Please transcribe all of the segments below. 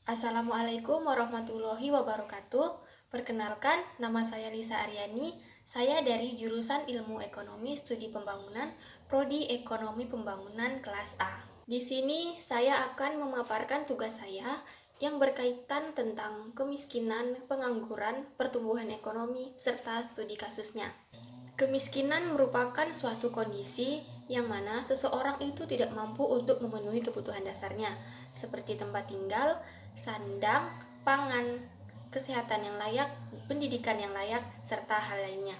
Assalamualaikum warahmatullahi wabarakatuh. Perkenalkan, nama saya Lisa Aryani. Saya dari jurusan Ilmu Ekonomi Studi Pembangunan, Prodi Ekonomi Pembangunan kelas A. Di sini saya akan memaparkan tugas saya yang berkaitan tentang kemiskinan, pengangguran, pertumbuhan ekonomi, serta studi kasusnya. Kemiskinan merupakan suatu kondisi yang mana seseorang itu tidak mampu untuk memenuhi kebutuhan dasarnya, seperti tempat tinggal, sandang, pangan, kesehatan yang layak, pendidikan yang layak, serta hal lainnya.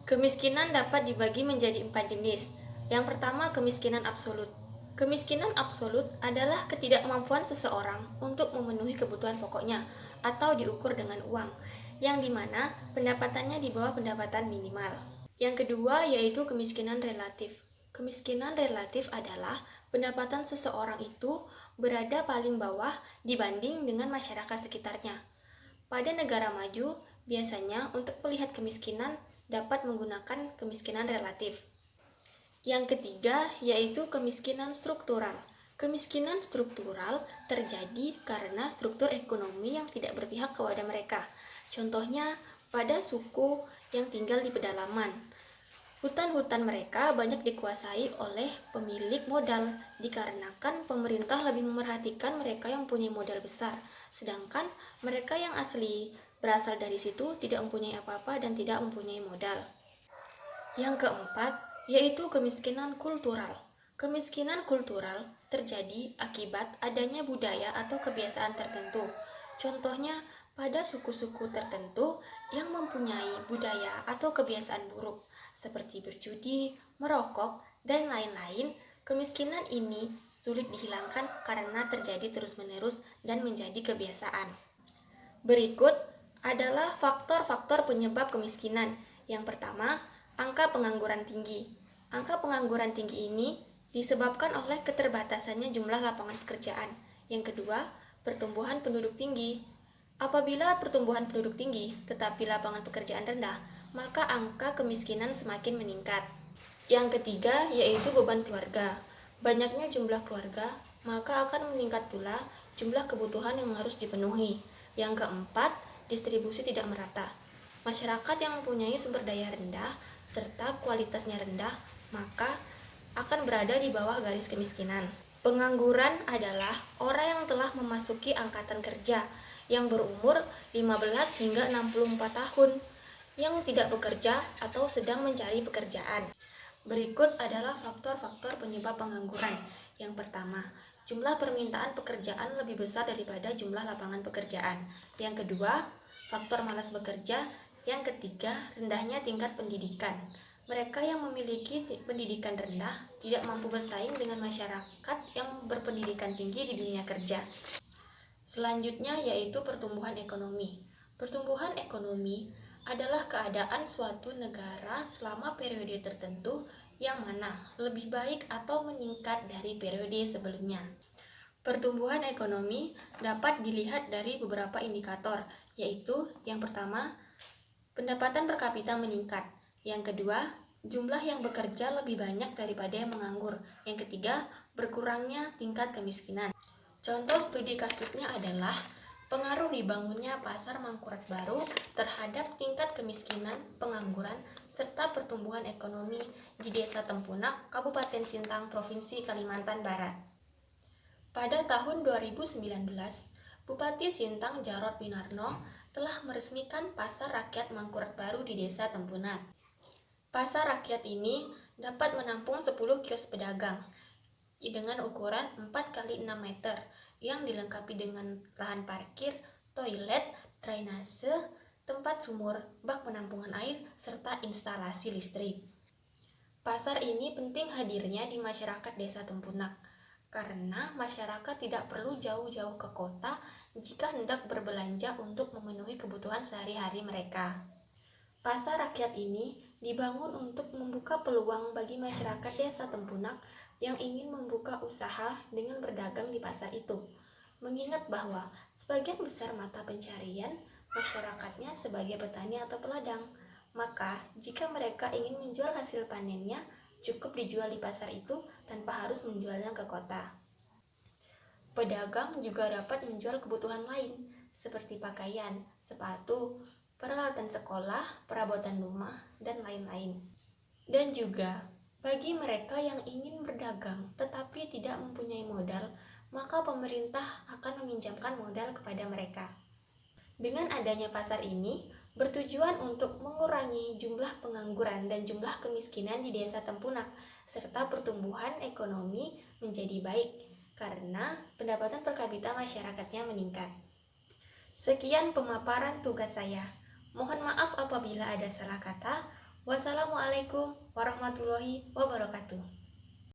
Kemiskinan dapat dibagi menjadi 4 jenis. Yang pertama, kemiskinan absolut. Kemiskinan absolut adalah ketidakmampuan seseorang untuk memenuhi kebutuhan pokoknya atau diukur dengan uang, yang dimana pendapatannya di bawah pendapatan minimal. Yang kedua yaitu kemiskinan relatif. Kemiskinan relatif adalah pendapatan seseorang itu berada paling bawah dibanding dengan masyarakat sekitarnya. Pada negara maju, biasanya untuk melihat kemiskinan dapat menggunakan kemiskinan relatif. Yang ketiga yaitu kemiskinan struktural. Kemiskinan struktural terjadi karena struktur ekonomi yang tidak berpihak kepada mereka. Contohnya pada suku yang tinggal di pedalaman. Hutan-hutan mereka banyak dikuasai oleh pemilik modal, dikarenakan pemerintah lebih memerhatikan mereka yang punya modal besar, sedangkan mereka yang asli berasal dari situ tidak mempunyai apa-apa dan tidak mempunyai modal. Yang keempat, yaitu kemiskinan kultural. Kemiskinan kultural terjadi akibat adanya budaya atau kebiasaan tertentu. Contohnya, pada suku-suku tertentu yang mempunyai budaya atau kebiasaan buruk, seperti berjudi, merokok, dan lain-lain, kemiskinan ini sulit dihilangkan karena terjadi terus-menerus dan menjadi kebiasaan. Berikut adalah faktor-faktor penyebab kemiskinan. Yang pertama, angka pengangguran tinggi. Angka pengangguran tinggi ini disebabkan oleh keterbatasannya jumlah lapangan pekerjaan. Yang kedua, pertumbuhan penduduk tinggi. Apabila pertumbuhan penduduk tinggi tetapi lapangan pekerjaan rendah, maka angka kemiskinan semakin meningkat. Yang ketiga yaitu beban keluarga. Banyaknya jumlah keluarga, maka akan meningkat pula jumlah kebutuhan yang harus dipenuhi. Yang keempat, distribusi tidak merata. Masyarakat yang mempunyai sumber daya rendah serta kualitasnya rendah, maka akan berada di bawah garis kemiskinan. Pengangguran adalah orang yang telah memasuki angkatan kerja yang berumur 15 hingga 64 tahun, yang tidak bekerja atau sedang mencari pekerjaan. Berikut adalah faktor-faktor penyebab pengangguran. Yang pertama, jumlah permintaan pekerjaan lebih besar daripada jumlah lapangan pekerjaan. Yang kedua, faktor malas bekerja. Yang ketiga, rendahnya tingkat pendidikan. Mereka yang memiliki pendidikan rendah tidak mampu bersaing dengan masyarakat yang berpendidikan tinggi di dunia kerja. Selanjutnya yaitu pertumbuhan ekonomi. Pertumbuhan ekonomi adalah keadaan suatu negara selama periode tertentu yang mana lebih baik atau meningkat dari periode sebelumnya. Pertumbuhan ekonomi dapat dilihat dari beberapa indikator, yaitu yang pertama, pendapatan per kapita meningkat. Yang kedua, jumlah yang bekerja lebih banyak daripada yang menganggur. Yang ketiga, berkurangnya tingkat kemiskinan. Contoh studi kasusnya adalah pengaruh dibangunnya pasar Mangkurat baru terhadap tingkat kemiskinan, pengangguran, serta pertumbuhan ekonomi di Desa Tempunak, Kabupaten Sintang, Provinsi Kalimantan Barat. Pada tahun 2019, Bupati Sintang Jarod Winarno telah meresmikan Pasar Rakyat Mangkurat baru di Desa Tempunak. Pasar rakyat ini dapat menampung 10 kios pedagang dengan ukuran 4 x 6 meter yang dilengkapi dengan lahan parkir, toilet, drainase, tempat sumur, bak penampungan air, serta instalasi listrik. Pasar ini penting hadirnya di masyarakat Desa Tempunak karena masyarakat tidak perlu jauh-jauh ke kota jika hendak berbelanja untuk memenuhi kebutuhan sehari-hari mereka. Pasar rakyat ini dibangun untuk membuka peluang bagi masyarakat Desa Tempunak yang ingin membuka usaha dengan berdagang di pasar itu. Mengingat bahwa sebagian besar mata pencarian masyarakatnya sebagai petani atau peladang, maka jika mereka ingin menjual hasil panennya, cukup dijual di pasar itu tanpa harus menjualnya ke kota. Pedagang juga dapat menjual kebutuhan lain seperti pakaian, sepatu, peralatan sekolah, perabotan rumah, dan lain-lain. Dan juga bagi mereka yang ingin berdagang tetapi tidak mempunyai modal, maka pemerintah akan meminjamkan modal kepada mereka. Dengan adanya pasar ini, bertujuan untuk mengurangi jumlah pengangguran dan jumlah kemiskinan di desa Tempunak, serta pertumbuhan ekonomi menjadi baik, karena pendapatan per kapita masyarakatnya meningkat. Sekian pemaparan tugas saya. Mohon maaf apabila ada salah kata. Wassalamualaikum warahmatullahi wabarakatuh.